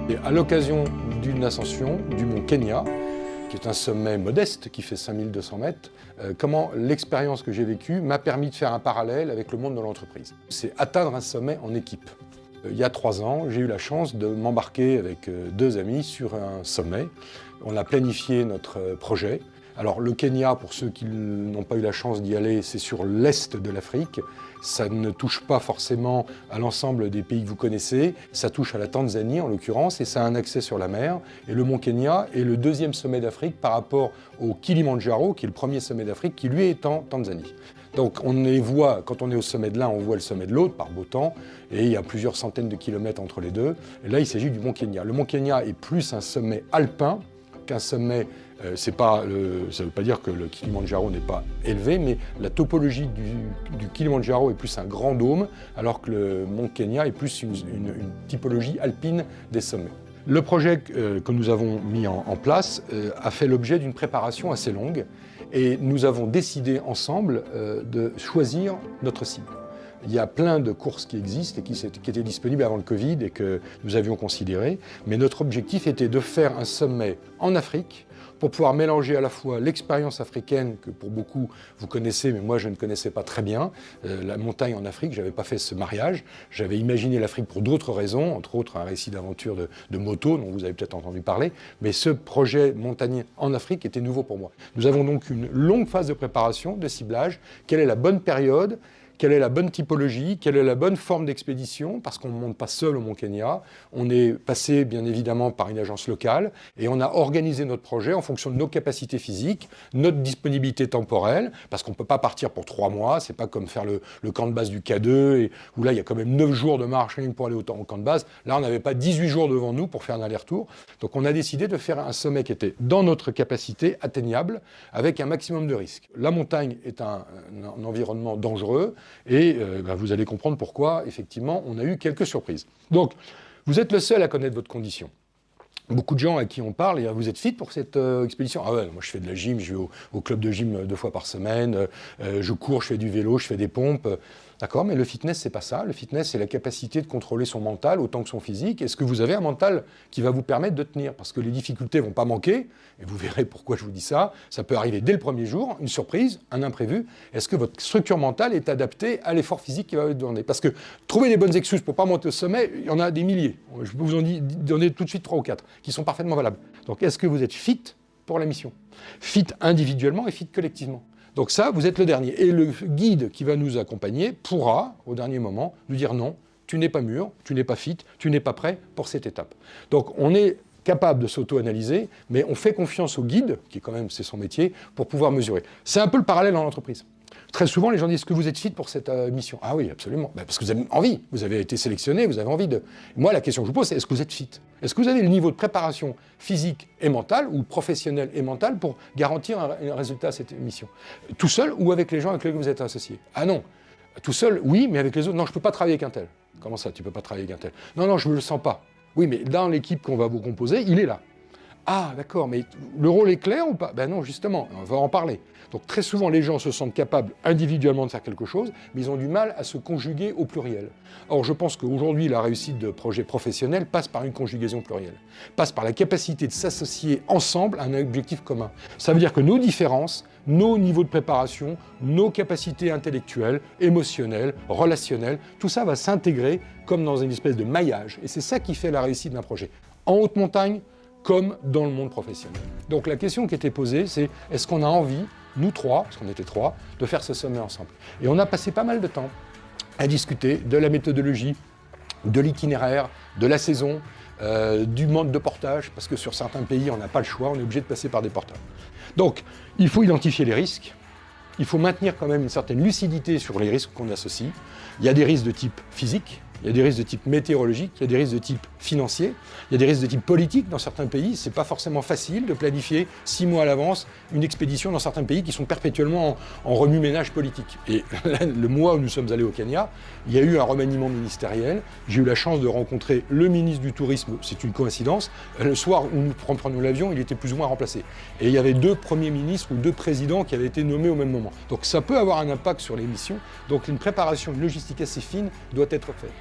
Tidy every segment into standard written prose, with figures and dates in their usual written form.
Et à l'occasion d'une ascension du mont Kenya, qui est un sommet modeste, qui fait 5200 mètres, comment l'expérience que j'ai vécue m'a permis de faire un parallèle avec le monde de l'entreprise. C'est atteindre un sommet en équipe. Il y a 3 ans, j'ai eu la chance de m'embarquer avec 2 amis sur un sommet. On a planifié notre projet. Alors le Kenya, pour ceux qui n'ont pas eu la chance d'y aller, c'est sur l'est de l'Afrique. Ça ne touche pas forcément à l'ensemble des pays que vous connaissez, ça touche à la Tanzanie en l'occurrence, et ça a un accès sur la mer. Et le mont Kenya est le 2e sommet d'Afrique par rapport au Kilimandjaro, qui est le 1er sommet d'Afrique, qui lui est en Tanzanie. Donc on les voit, quand on est au sommet de l'un, on voit le sommet de l'autre par beau temps, et il y a plusieurs centaines de kilomètres entre les deux. Et là, il s'agit du mont Kenya. Le mont Kenya est plus un sommet alpin qu'un sommet. Ça ne veut pas dire que le Kilimandjaro n'est pas élevé, mais la topologie du Kilimandjaro est plus un grand dôme, alors que le mont Kenya est plus une typologie alpine des sommets. Le projet que nous avons mis en place a fait l'objet d'une préparation assez longue, et nous avons décidé ensemble de choisir notre cible. Il y a plein de courses qui existent et qui étaient disponibles avant le Covid et que nous avions considérées, mais notre objectif était de faire un sommet en Afrique, pour pouvoir mélanger à la fois l'expérience africaine, que pour beaucoup vous connaissez, mais moi je ne connaissais pas très bien, la montagne en Afrique, je n'avais pas fait ce mariage, j'avais imaginé l'Afrique pour d'autres raisons, entre autres un récit d'aventure de moto, dont vous avez peut-être entendu parler, mais ce projet montagneux en Afrique était nouveau pour moi. Nous avons donc une longue phase de préparation, de ciblage, quelle est la bonne période, quelle est la bonne typologie, quelle est la bonne forme d'expédition, parce qu'on ne monte pas seul au mont Kenya. On est passé bien évidemment par une agence locale et on a organisé notre projet en fonction de nos capacités physiques, notre disponibilité temporelle, parce qu'on ne peut pas partir pour 3 mois, c'est pas comme faire le camp de base du K2, où là il y a quand même 9 jours de marche pour aller au camp de base. Là on n'avait pas 18 jours devant nous pour faire un aller-retour. Donc on a décidé de faire un sommet qui était dans notre capacité, atteignable, avec un maximum de risques. La montagne est un environnement dangereux, et vous allez comprendre pourquoi, effectivement, on a eu quelques surprises. Donc, vous êtes le seul à connaître votre condition. Beaucoup de gens à qui on parle, et vous êtes fit pour cette expédition? Ah ouais, moi je fais de la gym, je vais au club de gym 2 fois par semaine, je cours, je fais du vélo, je fais des pompes. D'accord, mais le fitness, c'est pas ça. Le fitness, c'est la capacité de contrôler son mental autant que son physique. Est-ce que vous avez un mental qui va vous permettre de tenir? Parce que les difficultés vont pas manquer, et vous verrez pourquoi je vous dis ça. Ça peut arriver dès le premier jour, une surprise, un imprévu. Est-ce que votre structure mentale est adaptée à l'effort physique qui va vous demander? Parce que trouver les bonnes excuses pour pas monter au sommet, il y en a des milliers. Je peux vous en donner tout de suite 3 ou 4 qui sont parfaitement valables. Donc, est-ce que vous êtes fit pour la mission? Fit individuellement et fit collectivement. Donc ça, vous êtes le dernier. Et le guide qui va nous accompagner pourra, au dernier moment, nous dire non, tu n'es pas mûr, tu n'es pas fit, tu n'es pas prêt pour cette étape. Donc on est capable de s'auto-analyser, mais on fait confiance au guide, qui quand même c'est son métier, pour pouvoir mesurer. C'est un peu le parallèle dans l'entreprise. Très souvent, les gens disent, est-ce que vous êtes fit pour cette mission? Ah oui, absolument. Parce que vous avez envie, vous avez été sélectionné, vous avez envie de... Moi, la question que je vous pose, c'est est-ce que vous êtes fit? Est-ce que vous avez le niveau de préparation physique et mentale, ou professionnelle et mentale, pour garantir un résultat à cette mission? Tout seul ou avec les gens avec lesquels vous êtes associés? Ah non. Tout seul, oui, mais avec les autres, non, je ne peux pas travailler avec un tel. Comment ça, tu ne peux pas travailler avec un tel? Non, non, je ne me le sens pas. Oui, mais dans l'équipe qu'on va vous composer, il est là. Ah, d'accord, mais le rôle est clair ou pas? Ben non, justement, on va en parler. Donc très souvent, les gens se sentent capables individuellement de faire quelque chose, mais ils ont du mal à se conjuguer au pluriel. Or, je pense qu'aujourd'hui, la réussite de projets professionnels passe par une conjugaison plurielle, passe par la capacité de s'associer ensemble à un objectif commun. Ça veut dire que nos différences, nos niveaux de préparation, nos capacités intellectuelles, émotionnelles, relationnelles, tout ça va s'intégrer comme dans une espèce de maillage. Et c'est ça qui fait la réussite d'un projet. En haute montagne, comme dans le monde professionnel. Donc la question qui était posée, c'est est-ce qu'on a envie, nous 3, parce qu'on était 3, de faire ce sommet ensemble? Et on a passé pas mal de temps à discuter de la méthodologie, de l'itinéraire, de la saison, du mode de portage, parce que sur certains pays, on n'a pas le choix, on est obligé de passer par des portages. Donc, il faut identifier les risques, il faut maintenir quand même une certaine lucidité sur les risques qu'on associe. Il y a des risques de type physique, il y a des risques de type météorologique, il y a des risques de type financier, il y a des risques de type politique dans certains pays. C'est pas forcément facile de planifier 6 mois à l'avance une expédition dans certains pays qui sont perpétuellement en remue-ménage politique. Et le mois où nous sommes allés au Kenya, il y a eu un remaniement ministériel. J'ai eu la chance de rencontrer le ministre du Tourisme, c'est une coïncidence. Le soir où nous prenions l'avion, il était plus ou moins remplacé. Et il y avait 2 premiers ministres ou 2 présidents qui avaient été nommés au même moment. Donc ça peut avoir un impact sur les missions. Donc une préparation, une logistique assez fine doit être faite.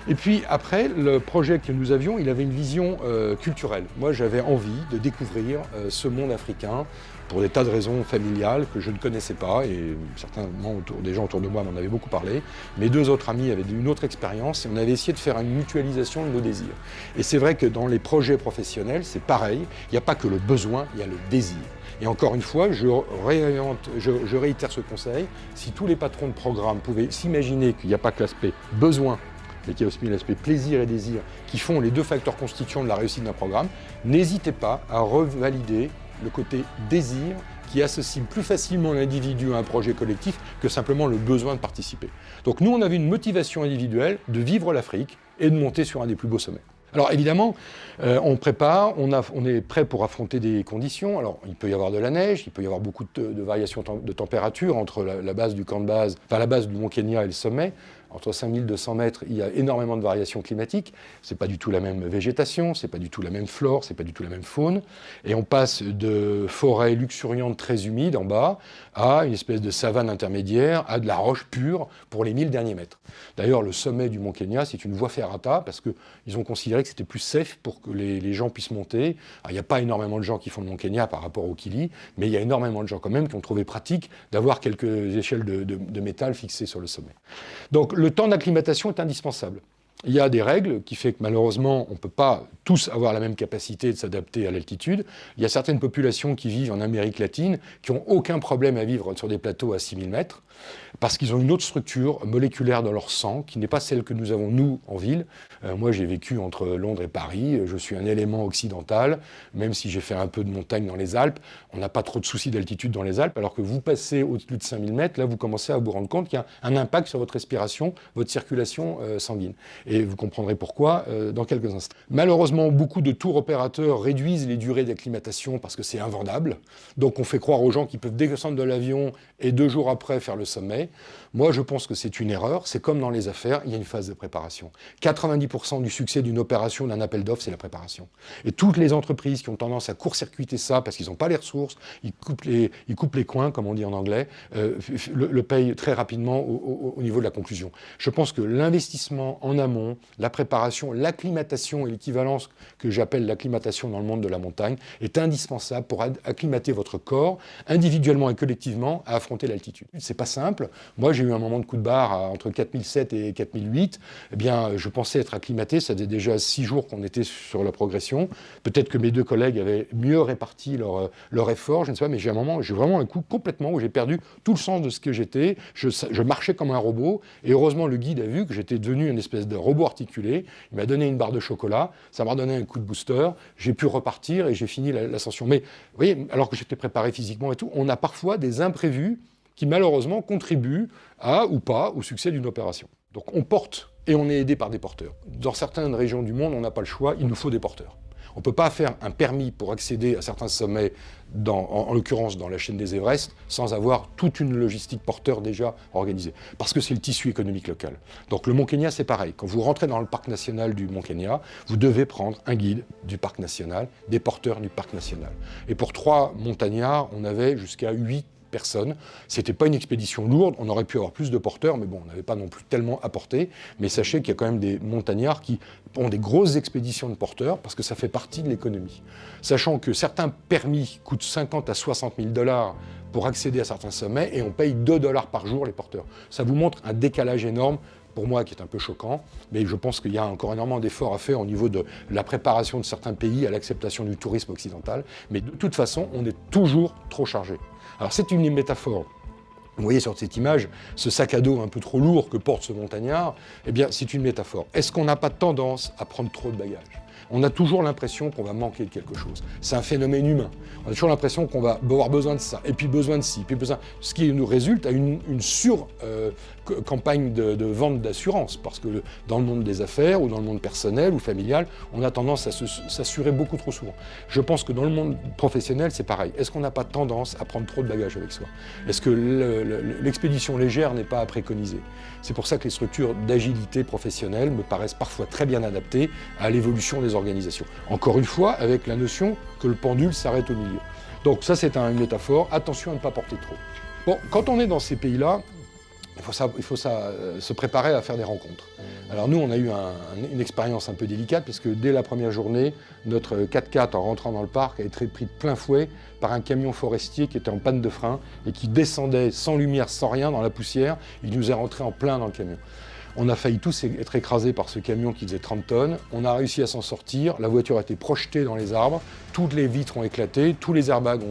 Et puis après, le projet que nous avions, il avait une vision culturelle. Moi, j'avais envie de découvrir ce monde africain pour des tas de raisons familiales que je ne connaissais pas, et certainement des gens autour de moi m'en avaient beaucoup parlé. Mes deux autres amis avaient une autre expérience, et on avait essayé de faire une mutualisation de nos désirs. Et c'est vrai que dans les projets professionnels, c'est pareil, il n'y a pas que le besoin, il y a le désir. Et encore une fois, je réitère ce conseil, si tous les patrons de programme pouvaient s'imaginer qu'il n'y a pas que l'aspect besoin, mais qu'il y a aussi l'aspect plaisir et désir, qui font les deux facteurs constituants de la réussite d'un programme, n'hésitez pas à revalider le côté désir qui associe plus facilement l'individu à un projet collectif que simplement le besoin de participer. Donc nous, on avait une motivation individuelle de vivre l'Afrique et de monter sur un des plus beaux sommets. Alors évidemment, on prépare, on est prêt pour affronter des conditions. Alors il peut y avoir de la neige, il peut y avoir beaucoup de variations de température entre la base du camp de base, enfin la base du Mont Kenya et le sommet. Entre 5200 mètres, il y a énormément de variations climatiques. C'est pas du tout la même végétation, c'est pas du tout la même flore, c'est pas du tout la même faune. Et on passe de forêts luxuriantes très humides en bas à une espèce de savane intermédiaire, à de la roche pure pour les 1000 derniers mètres. D'ailleurs, le sommet du Mont Kenya, c'est une voie ferrata parce qu'ils ont considéré que c'était plus safe pour que les gens puissent monter. Alors, il n'y a pas énormément de gens qui font le Mont Kenya par rapport au Kili, mais il y a énormément de gens quand même qui ont trouvé pratique d'avoir quelques échelles de métal fixées sur le sommet. Donc, le temps d'acclimatation est indispensable. Il y a des règles qui font que malheureusement, on ne peut pas tous avoir la même capacité de s'adapter à l'altitude. Il y a certaines populations qui vivent en Amérique latine qui n'ont aucun problème à vivre sur des plateaux à 6000 mètres parce qu'ils ont une autre structure moléculaire dans leur sang qui n'est pas celle que nous avons, nous, en ville. Moi, j'ai vécu entre Londres et Paris. Je suis un élément occidental, même si j'ai fait un peu de montagne dans les Alpes. On n'a pas trop de soucis d'altitude dans les Alpes, alors que vous passez au-dessus de 5000 mètres, là, vous commencez à vous rendre compte qu'il y a un impact sur votre respiration, votre circulation sanguine. Et vous comprendrez pourquoi dans quelques instants. Malheureusement, beaucoup de tours opérateurs réduisent les durées d'acclimatation parce que c'est invendable. Donc on fait croire aux gens qu'ils peuvent descendre de l'avion et 2 jours après faire le sommet. Moi, je pense que c'est une erreur. C'est comme dans les affaires, il y a une phase de préparation. 90% du succès d'une opération, d'un appel d'offres, c'est la préparation. Et toutes les entreprises qui ont tendance à court-circuiter ça parce qu'ils n'ont pas les ressources, ils coupent les coins, comme on dit en anglais, le payent très rapidement au niveau de la conclusion. Je pense que l'investissement en amont, la préparation, l'acclimatation et l'équivalence que j'appelle l'acclimatation dans le monde de la montagne est indispensable pour acclimater votre corps, individuellement et collectivement, à affronter l'altitude. C'est pas simple. Moi, j'ai eu un moment de coup de barre entre 4007 et 4008. Eh bien, je pensais être acclimaté. Ça faisait déjà 6 jours qu'on était sur la progression. Peut-être que mes 2 collègues avaient mieux réparti leur effort, je ne sais pas, mais j'ai vraiment un coup complètement où j'ai perdu tout le sens de ce que j'étais. Je marchais comme un robot. Et heureusement, le guide a vu que j'étais devenu une espèce de robot articulé. Il m'a donné une barre de chocolat. Ça m'a redonné un coup de booster. J'ai pu repartir et j'ai fini l'ascension. Mais vous voyez, alors que j'étais préparé physiquement et tout, on a parfois des imprévus qui malheureusement contribuent à ou pas au succès d'une opération. Donc on porte et on est aidé par des porteurs. Dans certaines régions du monde, on n'a pas le choix, il nous faut des porteurs. On ne peut pas faire un permis pour accéder à certains sommets, en l'occurrence dans la chaîne des Everest, sans avoir toute une logistique porteur déjà organisée. Parce que c'est le tissu économique local. Donc le Mont Kenya, c'est pareil. Quand vous rentrez dans le parc national du Mont Kenya, vous devez prendre un guide du parc national, des porteurs du parc national. Et pour 3 montagnards, on avait jusqu'à 8 personnes. C'était pas une expédition lourde, on aurait pu avoir plus de porteurs, mais bon, on n'avait pas non plus tellement apporté. Mais sachez qu'il y a quand même des montagnards qui ont des grosses expéditions de porteurs parce que ça fait partie de l'économie. Sachant que certains permis coûtent 50 à 60 000 $ pour accéder à certains sommets et on paye 2 $ par jour les porteurs. Ça vous montre un décalage énorme pour moi, qui est un peu choquant, mais je pense qu'il y a encore énormément d'efforts à faire au niveau de la préparation de certains pays à l'acceptation du tourisme occidental. Mais de toute façon, on est toujours trop chargé. Alors c'est une métaphore. Vous voyez sur cette image, ce sac à dos un peu trop lourd que porte ce montagnard, eh bien c'est une métaphore. Est-ce qu'on n'a pas tendance à prendre trop de bagages ? On a toujours l'impression qu'on va manquer de quelque chose. C'est un phénomène humain. On a toujours l'impression qu'on va avoir besoin de ça, et puis besoin de ci, puis besoin... Ce qui nous résulte à une campagne de vente d'assurance, parce que dans le monde des affaires, ou dans le monde personnel, ou familial, on a tendance à s'assurer beaucoup trop souvent. Je pense que dans le monde professionnel, c'est pareil. Est-ce qu'on n'a pas tendance à prendre trop de bagages avec soi ? Est-ce que l'expédition légère n'est pas à préconiser ? C'est pour ça que les structures d'agilité professionnelle me paraissent parfois très bien adaptées à l'évolution des organisations. Encore une fois, avec la notion que le pendule s'arrête au milieu. Donc ça, c'est une métaphore. Attention à ne pas porter trop. Bon, quand on est dans ces pays-là, Il faut se préparer à faire des rencontres. Alors nous, on a eu une expérience un peu délicate, parce que dès la première journée, notre 4x4, en rentrant dans le parc, a été pris de plein fouet par un camion forestier qui était en panne de frein et qui descendait sans lumière, sans rien, dans la poussière. Il nous est rentré en plein dans le camion. On a failli tous être écrasés par ce camion qui faisait 30 tonnes. On a réussi à s'en sortir. La voiture a été projetée dans les arbres. Toutes les vitres ont éclaté. Tous les airbags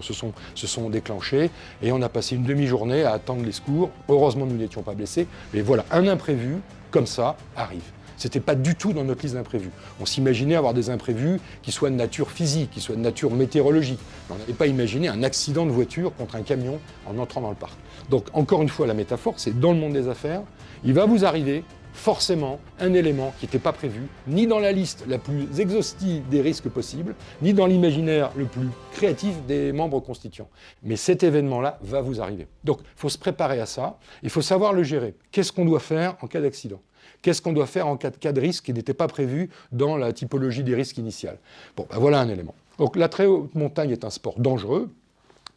se sont déclenchés. Et on a passé une demi-journée à attendre les secours. Heureusement, nous n'étions pas blessés. Mais voilà, un imprévu, comme ça, arrive. C'était pas du tout dans notre liste d'imprévus. On s'imaginait avoir des imprévus qui soient de nature physique, qui soient de nature météorologique. On n'avait pas imaginé un accident de voiture contre un camion en entrant dans le parc. Donc, encore une fois, la métaphore, c'est dans le monde des affaires, il va vous arriver forcément un élément qui n'était pas prévu, ni dans la liste la plus exhaustive des risques possibles, ni dans l'imaginaire le plus créatif des membres constituants. Mais cet événement-là va vous arriver. Donc, il faut se préparer à ça, il faut savoir le gérer. Qu'est-ce qu'on doit faire en cas d'accident ? Qu'est-ce qu'on doit faire en cas de risque qui n'était pas prévu dans la typologie des risques initiales ? Bon, ben voilà un élément. Donc, la très haute montagne est un sport dangereux.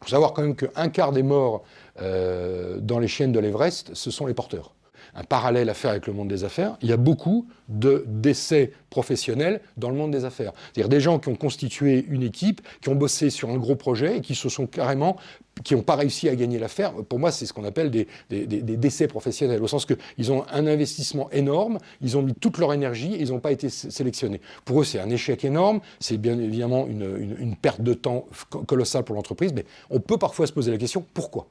Il faut savoir quand même qu'un quart des morts dans les chaînes de l'Everest, ce sont les porteurs. Un parallèle à faire avec le monde des affaires, il y a beaucoup de décès professionnels dans le monde des affaires. C'est-à-dire des gens qui ont constitué une équipe, qui ont bossé sur un gros projet et qui n'ont pas réussi à gagner l'affaire. Pour moi, c'est ce qu'on appelle des décès professionnels, au sens qu'ils ont un investissement énorme, ils ont mis toute leur énergie et ils n'ont pas été sélectionnés. Pour eux, c'est un échec énorme, c'est bien évidemment une perte de temps colossale pour l'entreprise, mais on peut parfois se poser la question, pourquoi ?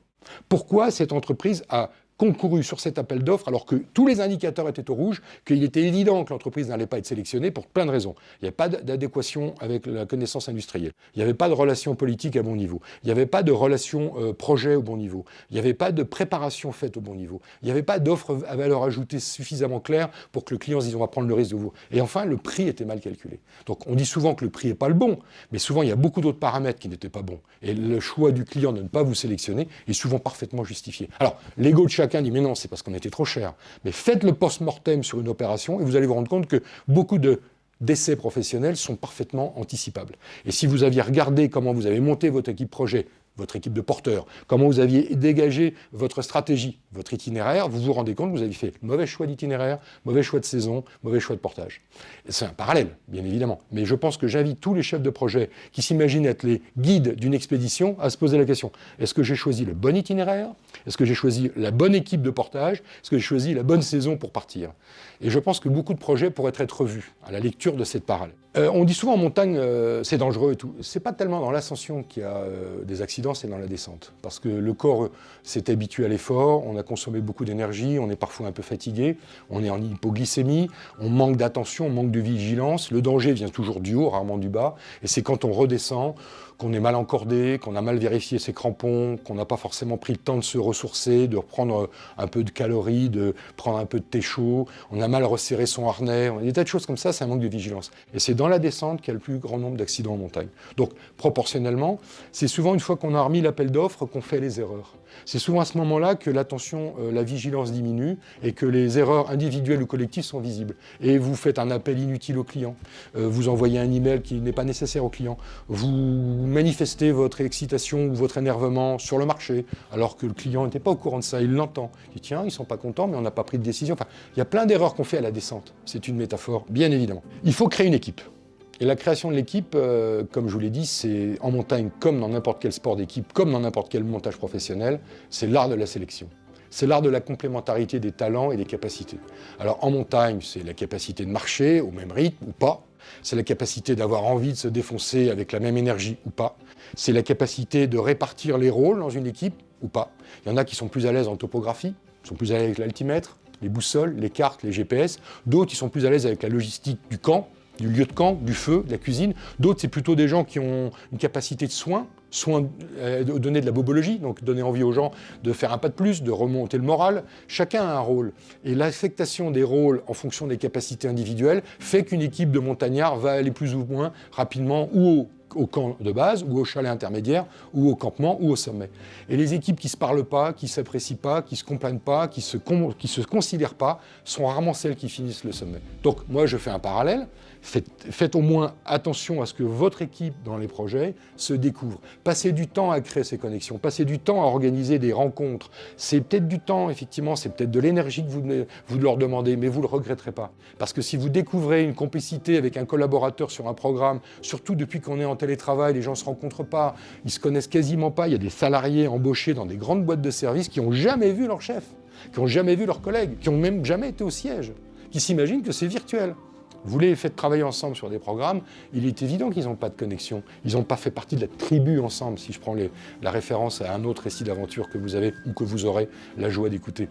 Pourquoi cette entreprise a concouru sur cet appel d'offres alors que tous les indicateurs étaient au rouge, qu'il était évident que l'entreprise n'allait pas être sélectionnée pour plein de raisons. Il n'y avait pas d'adéquation avec la connaissance industrielle. Il n'y avait pas de relations politiques à bon niveau. Il n'y avait pas de relations projet au bon niveau. Il n'y avait pas de préparation faite au bon niveau. Il n'y avait pas d'offre à valeur ajoutée suffisamment claire pour que le client se dise on va prendre le risque de vous. Et enfin, le prix était mal calculé. Donc on dit souvent que le prix n'est pas le bon, mais souvent il y a beaucoup d'autres paramètres qui n'étaient pas bons. Et le choix du client de ne pas vous sélectionner est souvent parfaitement justifié. Alors, l'ego de chacun dit mais non, c'est parce qu'on était trop cher. Mais faites le post-mortem sur une opération et vous allez vous rendre compte que beaucoup de décès professionnels sont parfaitement anticipables. Et si vous aviez regardé comment vous avez monté votre équipe projet, votre équipe de porteurs, comment vous aviez dégagé votre stratégie, votre itinéraire, vous vous rendez compte que vous avez fait mauvais choix d'itinéraire, mauvais choix de saison, mauvais choix de portage. C'est un parallèle, bien évidemment. Mais je pense que j'invite tous les chefs de projet qui s'imaginent être les guides d'une expédition à se poser la question. Est-ce que j'ai choisi le bon itinéraire ? Est-ce que j'ai choisi la bonne équipe de portage ? Est-ce que j'ai choisi la bonne saison pour partir ? Et je pense que beaucoup de projets pourraient être revus à la lecture de cette parallèle. On dit souvent en montagne, c'est dangereux et tout. C'est pas tellement dans l'ascension qu'il y a des accidents, c'est dans la descente. Parce que le corps s'est habitué à l'effort, on a consommé beaucoup d'énergie, on est parfois un peu fatigué, on est en hypoglycémie, on manque d'attention, on manque de vigilance. Le danger vient toujours du haut, rarement du bas. Et c'est quand on redescend, qu'on est mal encordé, qu'on a mal vérifié ses crampons, qu'on n'a pas forcément pris le temps de se ressourcer, de reprendre un peu de calories, de prendre un peu de thé chaud, on a mal resserré son harnais, on a des tas de choses comme ça, c'est un manque de vigilance. Et c'est dans la descente qu'il y a le plus grand nombre d'accidents en montagne. Donc, proportionnellement, c'est souvent une fois qu'on a remis l'appel d'offres qu'on fait les erreurs. C'est souvent à ce moment-là que l'attention, la vigilance diminue et que les erreurs individuelles ou collectives sont visibles. Et vous faites un appel inutile au client, vous envoyez un email qui n'est pas nécessaire au client, vous manifestez votre excitation ou votre énervement sur le marché, alors que le client n'était pas au courant de ça, il l'entend. Il dit tiens, ils ne sont pas contents, mais on n'a pas pris de décision. Enfin, il y a plein d'erreurs qu'on fait à la descente. C'est une métaphore, bien évidemment. Il faut créer une équipe. Et la création de l'équipe, comme je vous l'ai dit, c'est en montagne, comme dans n'importe quel sport d'équipe, comme dans n'importe quel montage professionnel, c'est l'art de la sélection. C'est l'art de la complémentarité des talents et des capacités. Alors en montagne, c'est la capacité de marcher au même rythme ou pas. C'est la capacité d'avoir envie de se défoncer avec la même énergie ou pas. C'est la capacité de répartir les rôles dans une équipe ou pas. Il y en a qui sont plus à l'aise en topographie, sont plus à l'aise avec l'altimètre, les boussoles, les cartes, les GPS. D'autres, ils sont plus à l'aise avec la logistique du camp, du lieu de camp, du feu, de la cuisine. D'autres, c'est plutôt des gens qui ont une capacité de soin, donner de la bobologie, donc donner envie aux gens de faire un pas de plus, de remonter le moral. Chacun a un rôle. Et l'affectation des rôles en fonction des capacités individuelles fait qu'une équipe de montagnards va aller plus ou moins rapidement ou haut au camp de base, ou au chalet intermédiaire, ou au campement, ou au sommet. Et les équipes qui ne se parlent pas, qui ne s'apprécient pas, qui ne se comprennent pas, qui se considèrent pas, sont rarement celles qui finissent le sommet. Donc moi, je fais un parallèle. Faites au moins attention à ce que votre équipe dans les projets se découvre. Passez du temps à créer ces connexions, passez du temps à organiser des rencontres. C'est peut-être du temps, effectivement, c'est peut-être de l'énergie que vous leur demandez, mais vous ne le regretterez pas. Parce que si vous découvrez une complicité avec un collaborateur sur un programme, surtout depuis qu'on est en télétravail, les gens ne se rencontrent pas, ils ne se connaissent quasiment pas, il y a des salariés embauchés dans des grandes boîtes de services qui n'ont jamais vu leur chef, qui n'ont jamais vu leurs collègues, qui n'ont même jamais été au siège, qui s'imaginent que c'est virtuel. Vous les faites travailler ensemble sur des programmes, il est évident qu'ils n'ont pas de connexion. Ils n'ont pas fait partie de la tribu ensemble, si je prends la référence à un autre récit d'aventure que vous avez ou que vous aurez la joie d'écouter.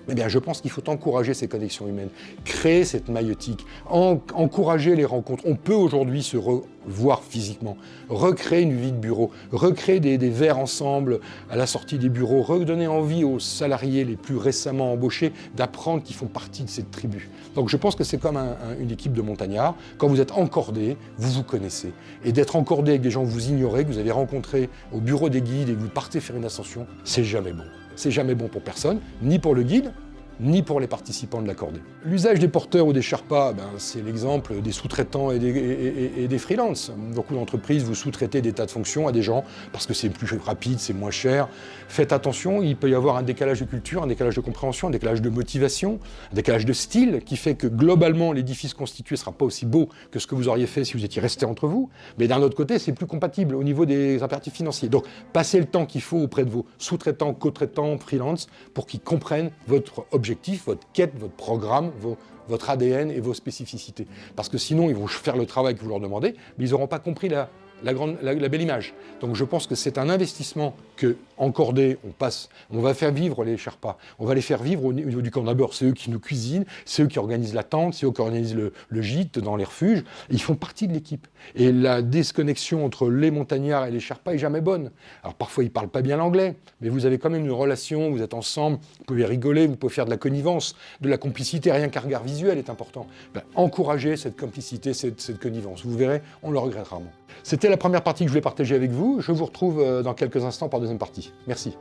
Eh bien, je pense qu'il faut encourager ces connexions humaines, créer cette maïeutique, encourager les rencontres. On peut aujourd'hui se revoir physiquement, recréer une vie de bureau, recréer des verres ensemble à la sortie des bureaux, redonner envie aux salariés les plus récemment embauchés d'apprendre qu'ils font partie de cette tribu. Donc je pense que c'est comme une équipe de montagnards. Quand vous êtes encordés, vous vous connaissez. Et d'être encordé avec des gens que vous ignorez, que vous avez rencontrés au bureau des guides et que vous partez faire une ascension, c'est jamais bon. C'est jamais bon pour personne, ni pour le guide, ni pour les participants de la cordée. L'usage des porteurs ou des Sherpas, c'est l'exemple des sous-traitants et des freelances. Beaucoup d'entreprises, vous sous-traitez des tas de fonctions à des gens parce que c'est plus rapide, c'est moins cher. Faites attention, il peut y avoir un décalage de culture, un décalage de compréhension, un décalage de motivation, un décalage de style qui fait que globalement, l'édifice constitué ne sera pas aussi beau que ce que vous auriez fait si vous étiez resté entre vous. Mais d'un autre côté, c'est plus compatible au niveau des impératifs financiers. Donc, passez le temps qu'il faut auprès de vos sous-traitants, co-traitants, freelance pour qu'ils comprennent votre objectif, votre quête, votre programme, votre ADN et vos spécificités. Parce que sinon, ils vont faire le travail que vous leur demandez, mais ils n'auront pas compris la belle image. Donc je pense que c'est un investissement que, en cordée, on va faire vivre les Sherpas, on va les faire vivre au niveau du camp d'abord. C'est eux qui nous cuisinent, c'est eux qui organisent la tente, c'est eux qui organisent le gîte dans les refuges. Ils font partie de l'équipe. Et la déconnexion entre les montagnards et les Sherpas est jamais bonne. Alors parfois, ils ne parlent pas bien l'anglais, mais vous avez quand même une relation, vous êtes ensemble, vous pouvez rigoler, vous pouvez faire de la connivence, de la complicité, rien qu'un regard visuel est important. Encouragez cette complicité, cette connivence. Vous verrez, on le regrette rarement. C'était la première partie que je voulais partager avec vous. Je vous retrouve dans quelques instants pour la deuxième partie. Merci.